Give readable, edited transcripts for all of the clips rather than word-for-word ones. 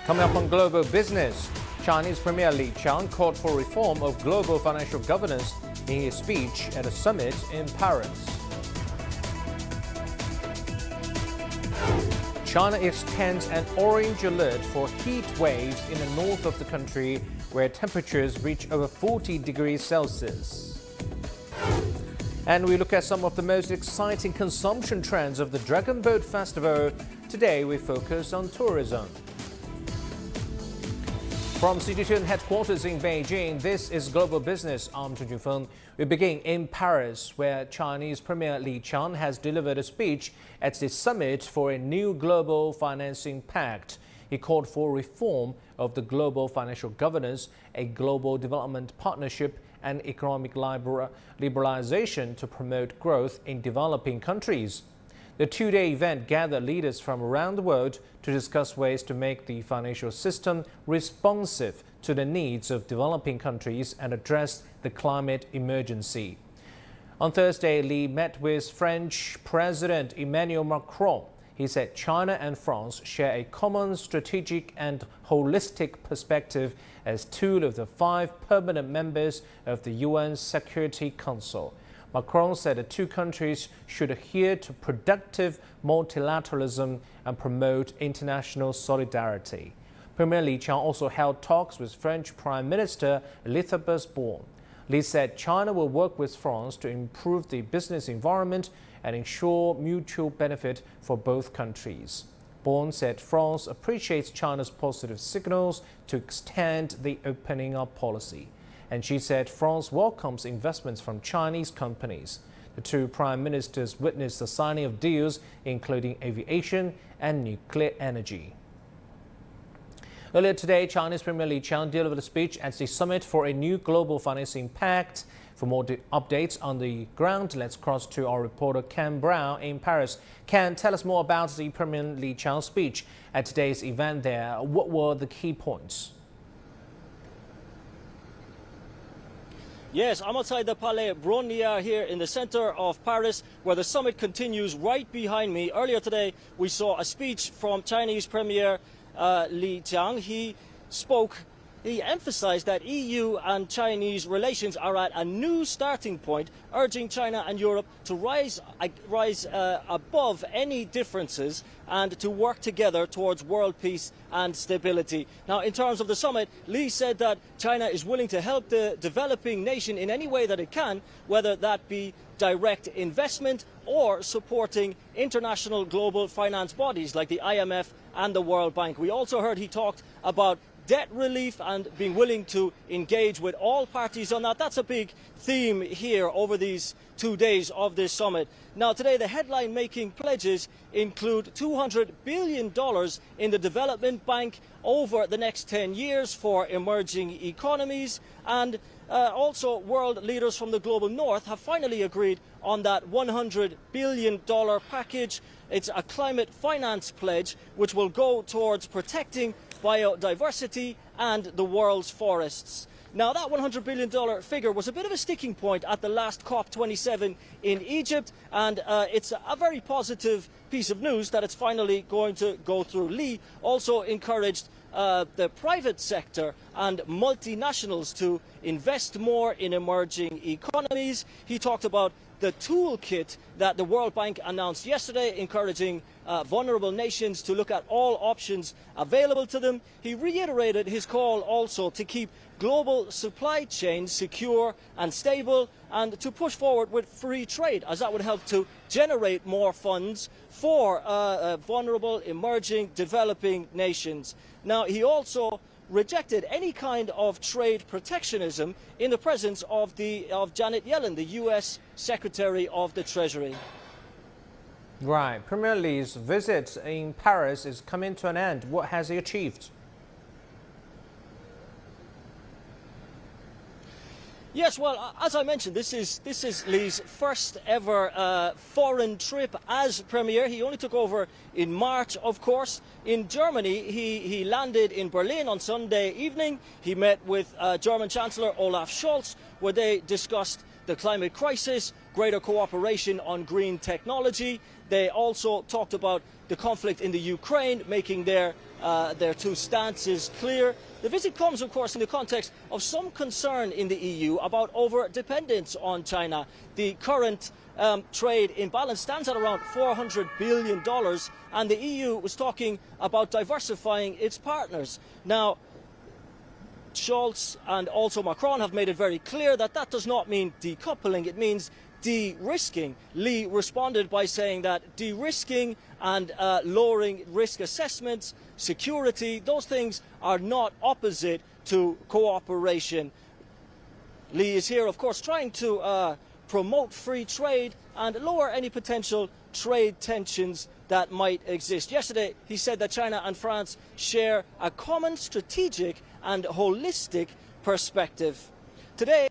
Coming up on Global Business, Chinese Premier Li Qiang called for reform of global financial governance in his speech at a summit in Paris. China extends an orange alert for heat waves in the north of the country, where temperatures reach over 40 degrees Celsius. And we look at some of the most exciting consumption trends of the Dragon Boat Festival. Today we focus on tourism. From CGTN headquarters in Beijing, this is Global Business. I'm Chen Junfeng. We begin in Paris, where Chinese Premier Li Qiang has delivered a speech at the summit for a new global financing pact. He called for reform of the global financial governance, a global development partnership, and economic liberalization to promote growth in developing countries. The two-day event gathered leaders from around the world to discuss ways to make the financial system responsive to the needs of developing countries and address the climate emergency. On Thursday, Li met with French President Emmanuel Macron. He said China and France share a common strategic and holistic perspective as two of the 5 permanent members of the UN Security Council. Macron said the two countries should adhere to productive multilateralism and promote international solidarity. Premier Li Qiang also held talks with French Prime Minister Elisabeth Borne. Li said China will work with France to improve the business environment and ensure mutual benefit for both countries. Borne said France appreciates China's positive signals to extend the opening up policy. And she said France welcomes investments from Chinese companies. The two prime ministers witnessed the signing of deals including aviation and nuclear energy. Earlier today, Chinese Premier Li Qiang delivered a speech at the summit for a new global financing pact. For more updates on the ground, let's cross to our reporter Ken Brown in Paris. Ken, tell us more about the Premier Li Qiang speech at today's event there. What were the key points? Yes, I'm outside the Palais Brongniart here in the center of Paris, where the summit continues right behind me. Earlier today, we saw a speech from Chinese Premier Li Qiang. He emphasized that EU and Chinese relations are at a new starting point, urging China and Europe to rise above any differences and to work together towards world peace and stability. Now, in terms of the summit, Li said that China is willing to help the developing nation in any way that it can, whether that be direct investment or supporting international global finance bodies like the IMF and the World Bank. We also heard he talked about debt relief and being willing to engage with all parties on that. That's a big theme here over these 2 days of this summit. Now, today, the headline-making pledges include $200 billion in the development bank over the next 10 years for emerging economies. And also, world leaders from the global north have finally agreed on that $100 billion package. It's a climate finance pledge which will go towards protecting biodiversity and the world's forests. Now, that $100 billion figure was a bit of a sticking point at the last COP27 in Egypt, and it's a very positive piece of news that it's finally going to go through. Li also encouraged the private sector and multinationals to invest more in emerging economies. He talked about the toolkit that the World Bank announced yesterday, encouraging vulnerable nations to look at all options available to them. He reiterated his call also to keep global supply chains secure and stable and to push forward with free trade, as that would help to generate more funds for vulnerable, emerging, developing nations. Now, he also rejected any kind of trade protectionism in the presence of Janet Yellen, the US Secretary of the Treasury. Right. Premier Li's visit in Paris is coming to an end. What has he achieved? Yes, well, as I mentioned, this is Li's first ever foreign trip as Premier. He only took over in March, of course. In Germany, he landed in Berlin on Sunday evening. He met with German Chancellor Olaf Scholz, where they discussed the climate crisis, greater cooperation on green technology. They also talked about the conflict in the Ukraine, making their two stances clear. The visit comes, of course, in the context of some concern in the EU about over-dependence on China. The current trade imbalance stands at around $400 billion, and the EU was talking about diversifying its partners. Now, Scholz and also Macron have made it very clear that that does not mean decoupling, it means de-risking. Li responded by saying that de-risking and lowering risk assessments, security, those things are not opposite to cooperation. Li is here, of course, trying to promote free trade and lower any potential trade tensions that might exist. Yesterday, he said that China and France share a common strategic and holistic perspective. Today,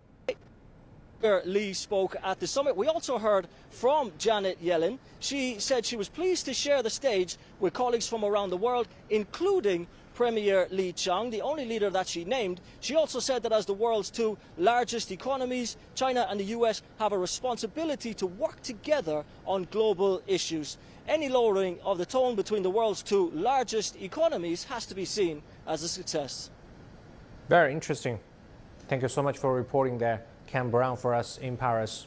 Li spoke at the summit. We also heard from Janet Yellen. She said she was pleased to share the stage with colleagues from around the world, including Premier Li Qiang, the only leader that she named. She also said that as the world's two largest economies, China and the US have a responsibility to work together on global issues. Any lowering of the tone between the world's two largest economies has to be seen as a success. Very interesting. Thank you so much for reporting there, Ken Brown, for us in Paris.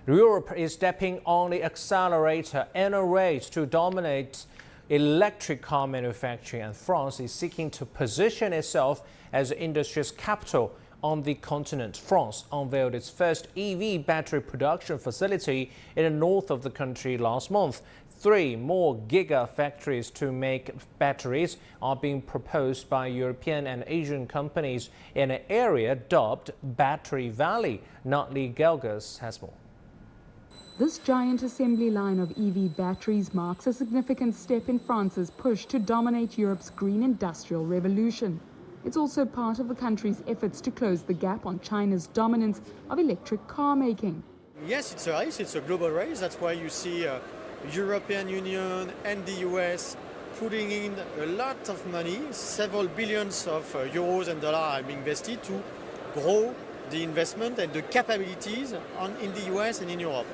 Europe is stepping on the accelerator in a race to dominate electric car manufacturing, and France is seeking to position itself as the industry's capital on the continent. France unveiled its first EV battery production facility in the north of the country last month. 3 more gigafactories to make batteries are being proposed by European and Asian companies in an area dubbed Battery Valley. Natalie Gelgers has more. This giant assembly line of EV batteries marks a significant step in France's push to dominate Europe's green industrial revolution. It's also part of the country's efforts to close the gap on China's dominance of electric car making. Yes, it's a race, it's a global race. That's why you see European Union and the US putting in a lot of money, several billions of euros and dollars are being invested to grow the investment and the capabilities in the US and in Europe.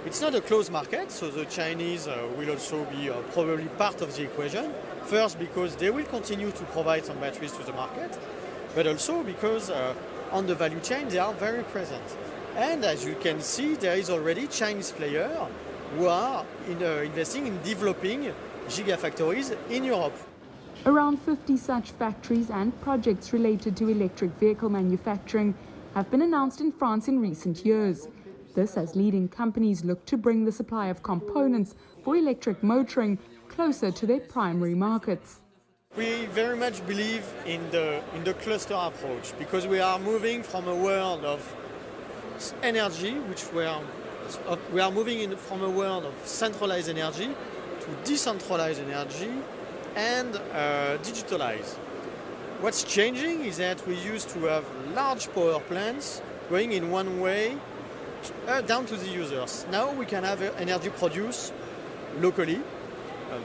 It's not a closed market, so the Chinese will also be probably part of the equation. First, because they will continue to provide some batteries to the market, but also because on the value chain they are very present. And as you can see, there is already Chinese players who are investing in developing gigafactories in Europe. Around 50 such factories and projects related to electric vehicle manufacturing have been announced in France in recent years. This as leading companies look to bring the supply of components for electric motoring closer to their primary markets. We very much believe in the cluster approach because we are moving from a world of energy, we are moving from a world of centralized energy to decentralized energy and digitalized. What's changing is that we used to have large power plants going in one way down to the users. Now we can have energy produced locally,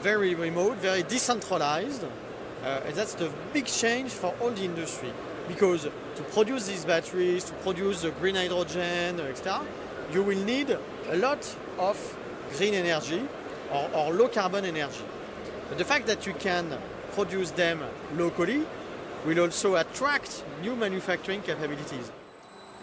very remote, very decentralized, and that's the big change for all the industry. Because to produce these batteries, to produce the green hydrogen, etc., you will need a lot of green energy or low carbon energy. But the fact that you can produce them locally will also attract new manufacturing capabilities.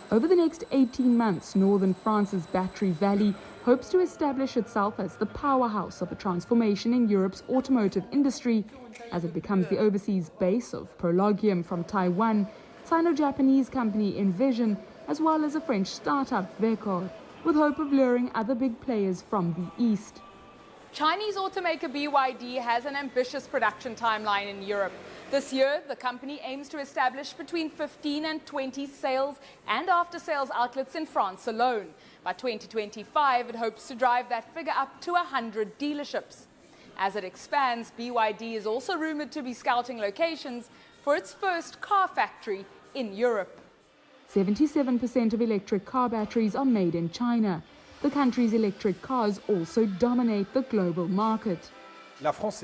Over the next 18 months, northern France's Battery Valley hopes to establish itself as the powerhouse of a transformation in Europe's automotive industry as it becomes the overseas base of Prologium from Taiwan, Sino-Japanese company Envision, as well as a French startup Vecor, with hope of luring other big players from the east. Chinese automaker BYD has an ambitious production timeline in Europe. This year, the company aims to establish between 15 and 20 sales and after-sales outlets in France alone. By 2025, it hopes to drive that figure up to 100 dealerships. As it expands, BYD is also rumored to be scouting locations for its first car factory in Europe. 77% of electric car batteries are made in China. The country's electric cars also dominate the global market. France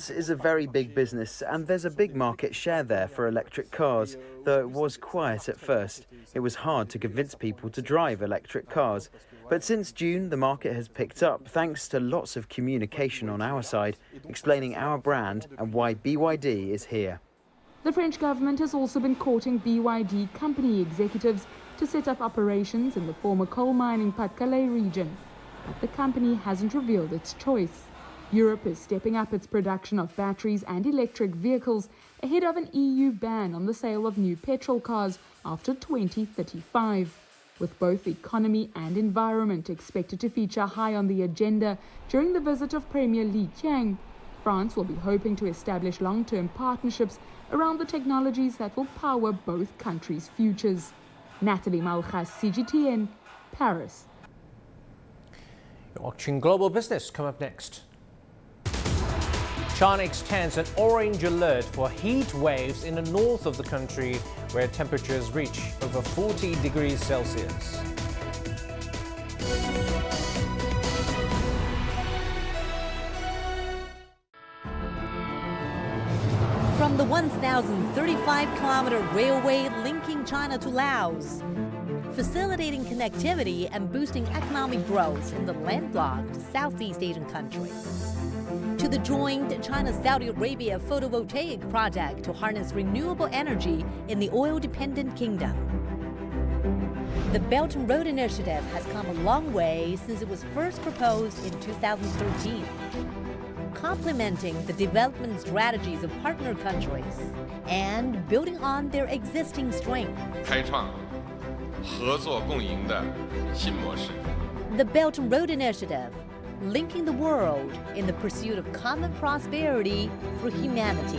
is a very big business and there's a big market share there for electric cars, though it was quiet at first. It was hard to convince people to drive electric cars. But since June, the market has picked up thanks to lots of communication on our side, explaining our brand and why BYD is here. The French government has also been courting BYD company executives to set up operations in the former coal mining Pas-de-Calais region. But the company hasn't revealed its choice. Europe is stepping up its production of batteries and electric vehicles ahead of an EU ban on the sale of new petrol cars after 2035. With both economy and environment expected to feature high on the agenda during the visit of Premier Li Qiang, France will be hoping to establish long-term partnerships around the technologies that will power both countries' futures. Natalie Malchas, CGTN, Paris. You're watching Global Business. Come up next. China extends an orange alert for heat waves in the north of the country, where temperatures reach over 40 degrees Celsius. From the 1,035-kilometer railway linking China to Laos, facilitating connectivity and boosting economic growth in the landlocked Southeast Asian country, to the joint China-Saudi Arabia photovoltaic project to harness renewable energy in the oil-dependent kingdom. The Belt and Road Initiative has come a long way since it was first proposed in 2013, complementing the development strategies of partner countries and building on their existing strength. 开创合作共赢的新模式。 The Belt and Road Initiative, linking the world in the pursuit of common prosperity for humanity.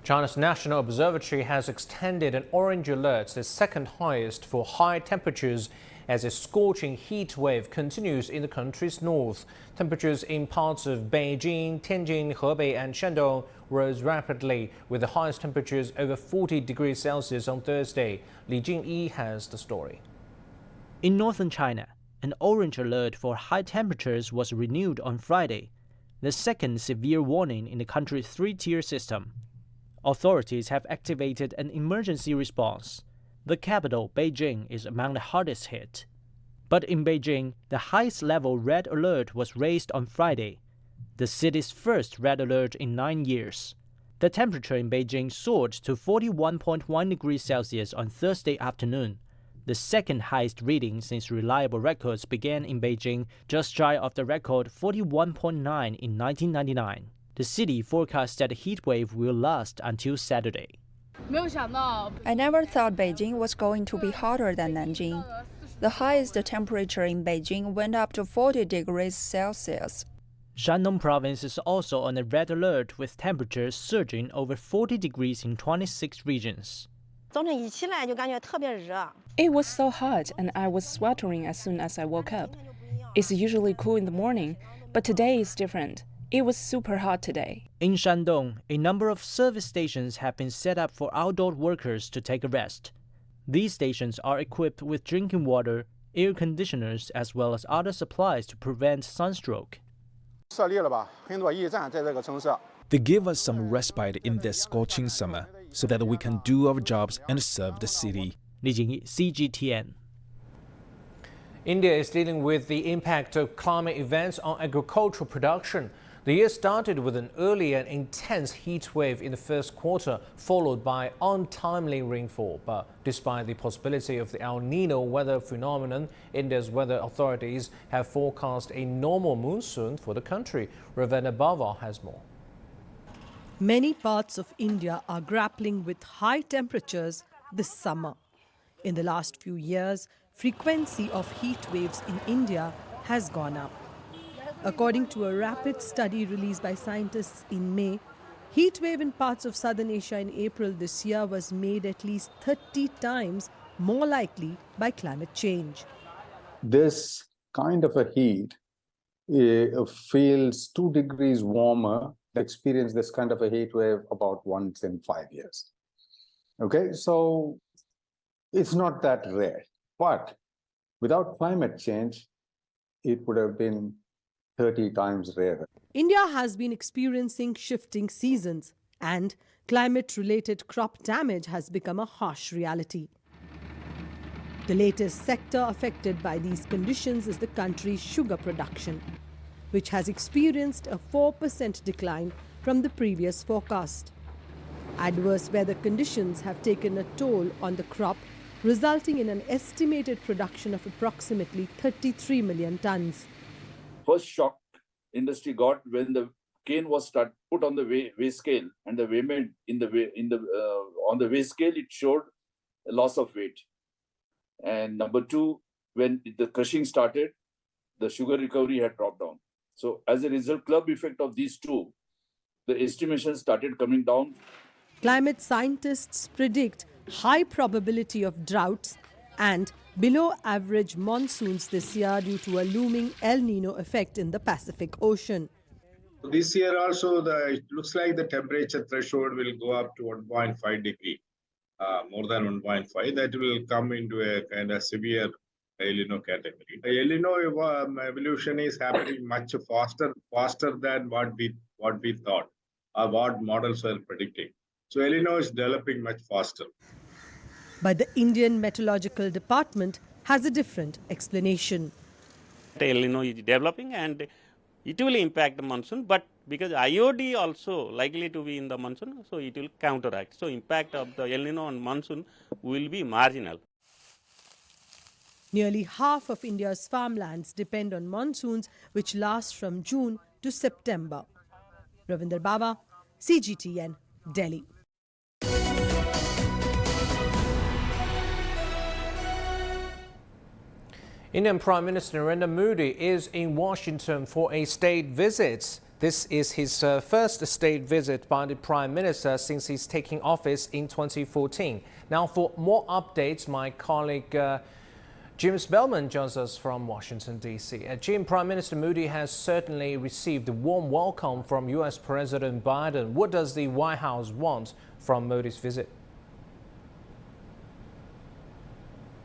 China's National Observatory has extended an orange alert, the second highest for high temperatures, as a scorching heat wave continues in the country's north. Temperatures in parts of Beijing, Tianjin, Hebei and Shandong rose rapidly, with the highest temperatures over 40 degrees Celsius on Thursday. Li Jingyi has the story. In northern China, an orange alert for high temperatures was renewed on Friday, the second severe warning in the country's three-tier system. Authorities have activated an emergency response. The capital, Beijing, is among the hardest hit. But in Beijing, the highest level red alert was raised on Friday, the city's first red alert in 9 years. The temperature in Beijing soared to 41.1 degrees Celsius on Thursday afternoon, the second highest reading since reliable records began in Beijing, just shy of the record 41.9 in 1999. The city forecasts that the heat wave will last until Saturday. I never thought Beijing was going to be hotter than Nanjing. The highest temperature in Beijing went up to 40 degrees Celsius. Shandong province is also on a red alert, with temperatures surging over 40 degrees in 26 regions. It was so hot and I was sweltering as soon as I woke up. It's usually cool in the morning, but today is different. It was super hot today. In Shandong, a number of service stations have been set up for outdoor workers to take a rest. These stations are equipped with drinking water, air conditioners, as well as other supplies to prevent sunstroke. They give us some respite in this scorching summer so that we can do our jobs and serve the city. Li Jingyi, CGTN. India is dealing with the impact of climate events on agricultural production. The year started with an early and intense heat wave in the first quarter, followed by untimely rainfall. But despite the possibility of the El Nino weather phenomenon, India's weather authorities have forecast a normal monsoon for the country. Ravenna Bava has more. Many parts of India are grappling with high temperatures this summer. In the last few years, frequency of heat waves in India has gone up. According to a rapid study released by scientists in May, heat wave in parts of southern Asia in April this year was made at least 30 times more likely by climate change. This kind of a heat feels 2 degrees warmer. Experience this kind of a heat wave about once in 5 years. Okay, so it's not that rare. But without climate change, it would have been 30 times rarer. India has been experiencing shifting seasons, and climate-related crop damage has become a harsh reality. The latest sector affected by these conditions is the country's sugar production, which has experienced a 4% decline from the previous forecast. Adverse weather conditions have taken a toll on the crop, resulting in an estimated production of approximately 33 million tons. First shock industry got when the cane was put on the weigh scale, and the weighment on the weigh scale it showed a loss of weight. And number two, when the crushing started, the sugar recovery had dropped down. So as a result, club effect of these two, the estimation started coming down. Climate scientists predict high probability of droughts and below average monsoons this year due to a looming El Nino effect in the Pacific Ocean. This year also, it looks like the temperature threshold will go up to 1.5 degree, more than 1.5. That will come into a kind of severe El Nino category. El Nino evolution is happening much faster than what we thought, or what models were predicting. So El Nino is developing much faster. But the Indian Meteorological Department has a different explanation. El Nino is developing and it will impact the monsoon, but because IOD also likely to be in the monsoon, so it will counteract. So impact of the El Nino on monsoon will be marginal. Nearly half of India's farmlands depend on monsoons, which last from June to September. Ravinder Baba, CGTN, Delhi. Indian Prime Minister Narendra Modi is in Washington for a state visit. This is his first state visit by the Prime Minister since he's taking office in 2014. Now, for more updates, my colleague Jim Spellman joins us from Washington, D.C. Jim, Prime Minister Modi has certainly received a warm welcome from U.S. President Biden. What does the White House want from Modi's visit?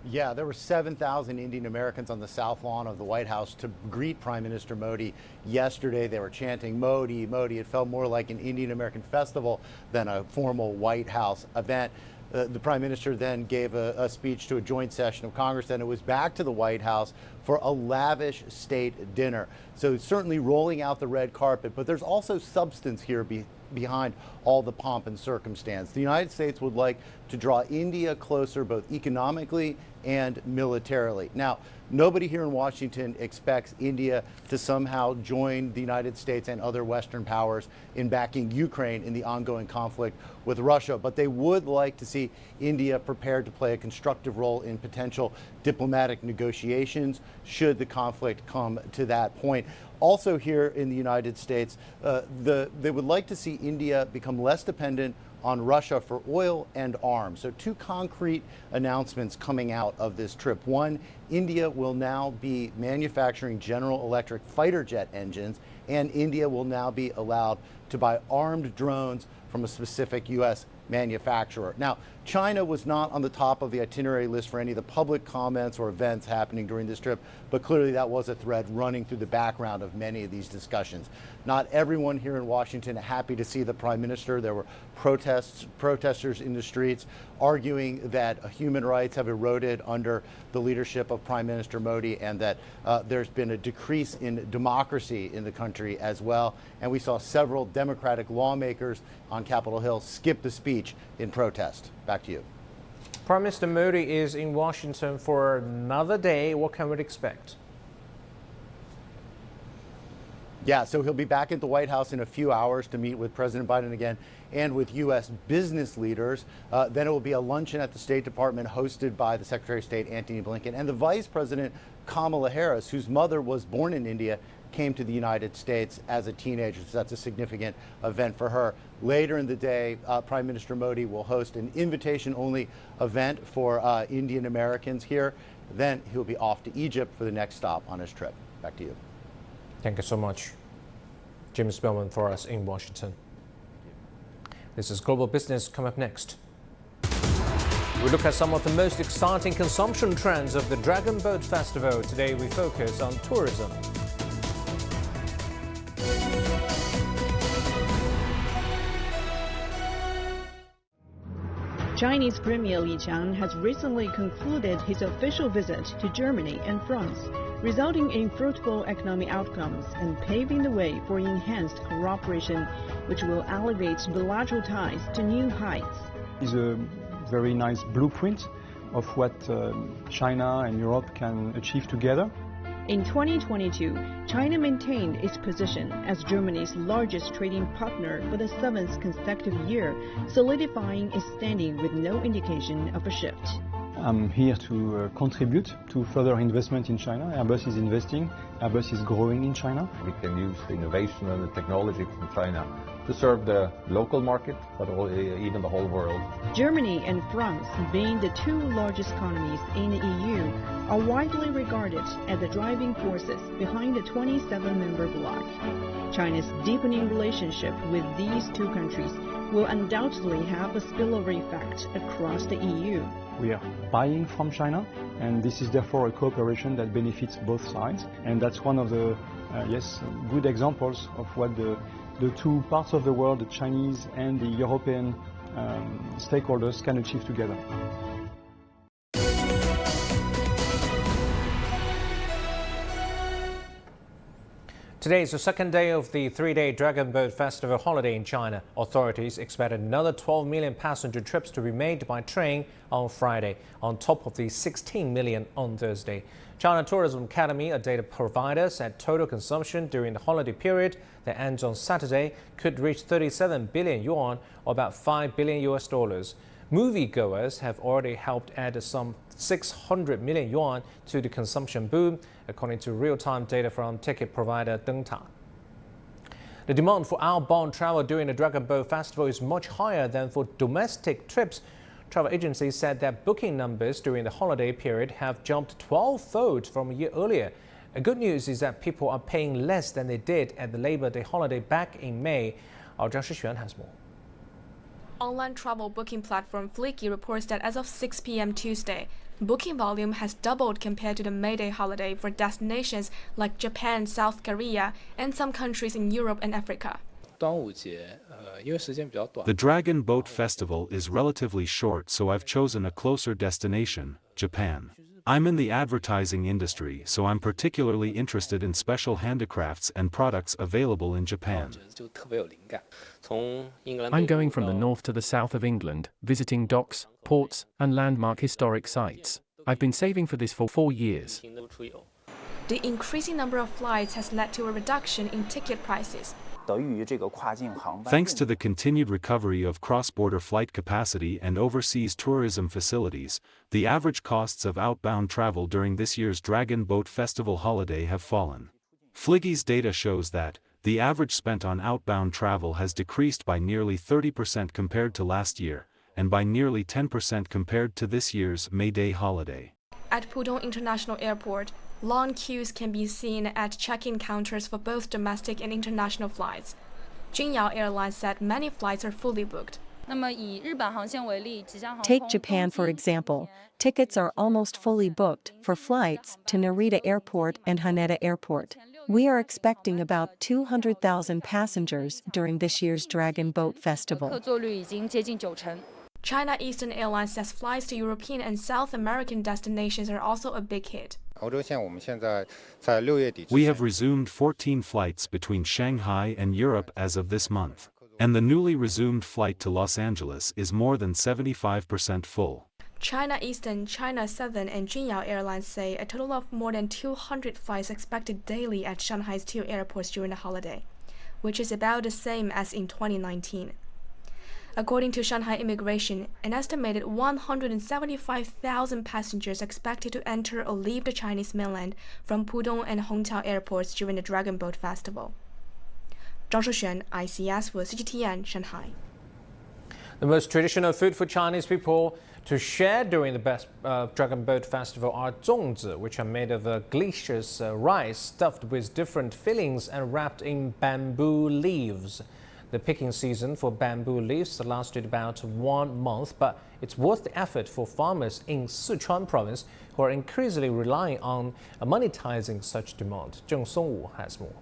Yeah, there were 7,000 Indian Americans on the South Lawn of the White House to greet Prime Minister Modi yesterday. They were chanting Modi, Modi. It felt more like an Indian American festival than a formal White House event. The Prime Minister then gave a speech to a joint session of Congress, and it was back to the White House for a lavish state dinner. So certainly rolling out the red carpet, but there's also substance here behind all the pomp and circumstance. The United States would like to draw India closer both economically and militarily. Now, nobody here in Washington expects India to somehow join the United States and other Western powers in backing Ukraine in the ongoing conflict with Russia, but they would like to see India prepared to play a constructive role in potential diplomatic negotiations should the conflict come to that point. Also here in the United States, they would like to see India become less dependent on Russia for oil and arms. So two concrete announcements coming out of this trip. One, India will now be manufacturing General Electric fighter jet engines, and India will now be allowed to buy armed drones from a specific U.S. manufacturer. Now, China was not on the top of the itinerary list for any of the public comments or events happening during this trip, but clearly that was a thread running through the background of many of these discussions. Not everyone here in Washington happy to see the Prime Minister. There were protesters in the streets arguing that human rights have eroded under the leadership of Prime Minister Modi, and that there's been a decrease in democracy in the country as well. And we saw several Democratic lawmakers on Capitol Hill skip the speech in protest. Back to you. Prime Minister Modi is in Washington for another day. What can we expect? Yeah, so he'll be back at the White House in a few hours to meet with President Biden again and with U.S. business leaders. Then it will be a luncheon at the State Department hosted by the Secretary of State, Antony Blinken, and the Vice President, Kamala Harris, whose mother was born in India, came to the United States as a teenager. So that's a significant event for her. Later in the day, Prime Minister Modi will host an invitation-only event for Indian Americans here. Then he'll be off to Egypt for the next stop on his trip. Back to you. Thank you so much, Jim Spellman, for us in Washington. This is Global Business. Come up next. We look at some of the most exciting consumption trends of the Dragon Boat Festival. Today we focus on tourism. Chinese Premier Li Qiang has recently concluded his official visit to Germany and France, resulting in fruitful economic outcomes and paving the way for enhanced cooperation, which will elevate bilateral ties to new heights. It's a very nice blueprint of what China and Europe can achieve together. In 2022, China maintained its position as Germany's largest trading partner for the 7th consecutive year, solidifying its standing with no indication of a shift. I'm here to contribute to further investment in China. Airbus is investing, Airbus is growing in China. We can use the innovation and the technology from China to serve the local market, but even the whole world. Germany and France, being the two largest economies in the EU, are widely regarded as the driving forces behind the 27-member bloc. China's deepening relationship with these two countries will undoubtedly have a spillover effect across the EU. We are buying from China, and this is therefore a cooperation that benefits both sides. And that's one of the, good examples of what the two parts of the world, the Chinese and the European stakeholders, can achieve together. Today is the second day of the three-day Dragon Boat Festival holiday in China. Authorities expect another 12 million passenger trips to be made by train on Friday, on top of the 16 million on Thursday. China Tourism Academy, a data provider, said total consumption during the holiday period that ends on Saturday could reach 37 billion yuan, or about $5 billion. Moviegoers have already helped add some 600 million yuan to the consumption boom, according to real-time data from ticket provider Dengta. The demand for outbound travel during the Dragon Boat Festival is much higher than for domestic trips. Travel agencies said that booking numbers during the holiday period have jumped 12-fold from a year earlier. The good news is that people are paying less than they did at the Labor Day holiday back in May. Our Zhang Shixuan has more. Online travel booking platform Fliggy reports that as of 6 p.m. Tuesday, booking volume has doubled compared to the May Day holiday for destinations like Japan, South Korea, and some countries in Europe and Africa. The Dragon Boat Festival is relatively short, so I've chosen a closer destination, Japan. I'm in the advertising industry, so I'm particularly interested in special handicrafts and products available in Japan. I'm going from the north to the south of England, visiting docks, ports, and landmark historic sites. I've been saving for this for 4 years. The increasing number of flights has led to a reduction in ticket prices. Thanks to the continued recovery of cross-border flight capacity and overseas tourism facilities, the average costs of outbound travel during this year's Dragon Boat Festival holiday have fallen. Fliggy's data shows that the average spent on outbound travel has decreased by nearly 30% compared to last year, and by nearly 10% compared to this year's May Day holiday. At Pudong International Airport, long queues can be seen at check-in counters for both domestic and international flights. Jinyao Airlines said many flights are fully booked. Take Japan, for example. Tickets are almost fully booked for flights to Narita Airport and Haneda Airport. We are expecting about 200,000 passengers during this year's Dragon Boat Festival. China Eastern Airlines says flights to European and South American destinations are also a big hit. We have resumed 14 flights between Shanghai and Europe as of this month, and the newly resumed flight to Los Angeles is more than 75% full. China Eastern, China Southern, and Jinyao Airlines say a total of more than 200 flights expected daily at Shanghai's two airports during the holiday, which is about the same as in 2019. According to Shanghai Immigration, an estimated 175,000 passengers expected to enter or leave the Chinese mainland from Pudong and Hongqiao airports during the Dragon Boat Festival. Zhang Shixuan, ICS for CGTN, Shanghai. The most traditional food for Chinese people to share during the Dragon Boat Festival are zongzi, which are made of glutinous rice stuffed with different fillings and wrapped in bamboo leaves. The picking season for bamboo leaves lasted about 1 month, but it's worth the effort for farmers in Sichuan province who are increasingly relying on monetizing such demand. Zheng Songwu has more.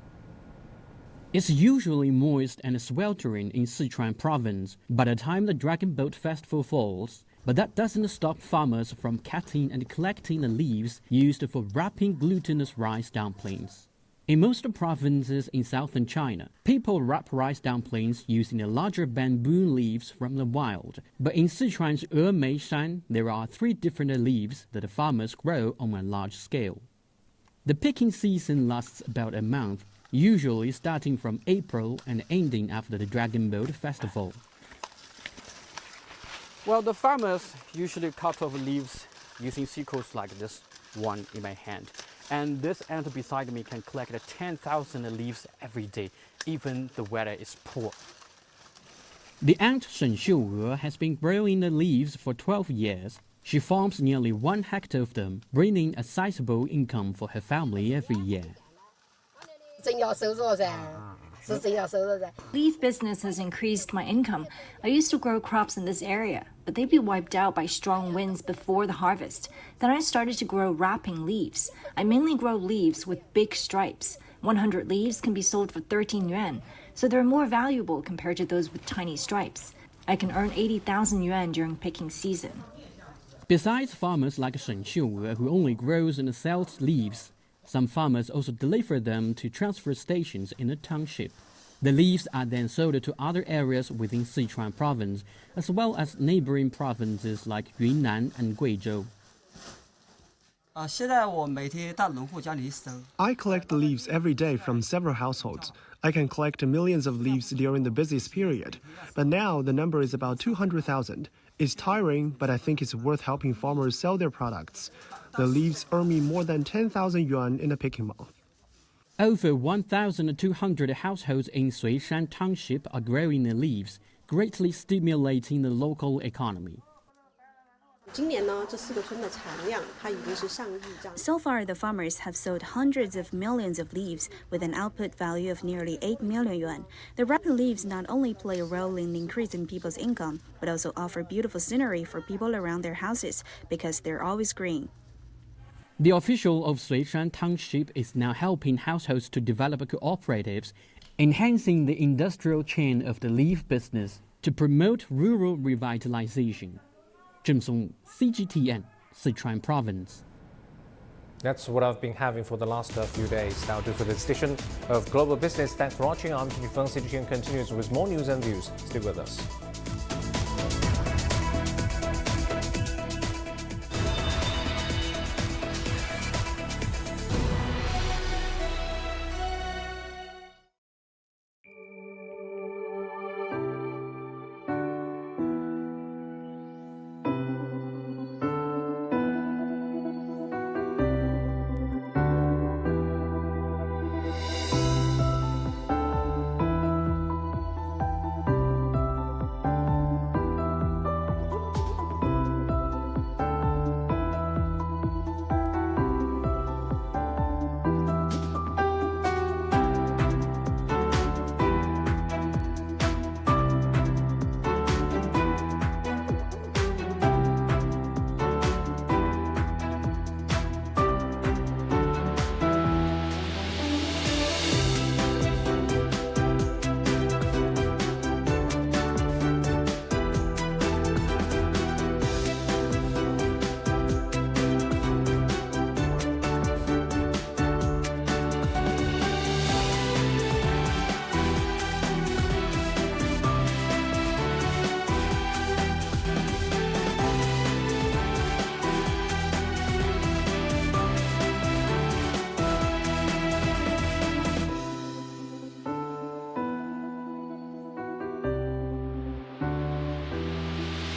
It's usually moist and sweltering in Sichuan province by the time the Dragon Boat Festival falls, but that doesn't stop farmers from cutting and collecting the leaves used for wrapping glutinous rice dumplings. In most provinces in southern China, people wrap rice dumplings using the larger bamboo leaves from the wild. But in Sichuan's Meishan, there are 3 different leaves that the farmers grow on a large scale. The picking season lasts about a month, usually starting from April and ending after the Dragon Boat Festival. Well, the farmers usually cut off leaves using sickles like this one in my hand. And this ant beside me can collect 10,000 leaves every day, even the weather is poor. The ant Shen Xiu'e has been growing the leaves for 12 years. She farms nearly 1 hectare of them, bringing a sizable income for her family every year. Leaf business has increased my income. I used to grow crops in this area, but they'd be wiped out by strong winds before the harvest. Then I started to grow wrapping leaves. I mainly grow leaves with big stripes. 100 leaves can be sold for 13 yuan, so they're more valuable compared to those with tiny stripes. I can earn 80,000 yuan during picking season. Besides farmers like Shen Xiu'e, who only grows and sells leaves, some farmers also deliver them to transfer stations in the township. The leaves are then sold to other areas within Sichuan province, as well as neighboring provinces like Yunnan and Guizhou. I collect the leaves every day from several households. I can collect millions of leaves during the busiest period, but now the number is about 200,000. It's tiring, but I think it's worth helping farmers sell their products. The leaves earn me more than 10,000 yuan in a picking month. Over 1,200 households in Suishan Township are growing the leaves, greatly stimulating the local economy. So far, the farmers have sold hundreds of millions of leaves with an output value of nearly 8 million yuan. The wrapping leaves not only play a role in increasing people's income, but also offer beautiful scenery for people around their houses because they're always green. The official of Suishan Township is now helping households to develop cooperatives, enhancing the industrial chain of the leaf business to promote rural revitalization. Zheng Song, CGTN, Sichuan Province. That's what I've been having for the last few days. That'll do for this edition of Global Business. Thanks for watching. I'm Zheng Feng. CGTN continues with more news and views. Stay with us.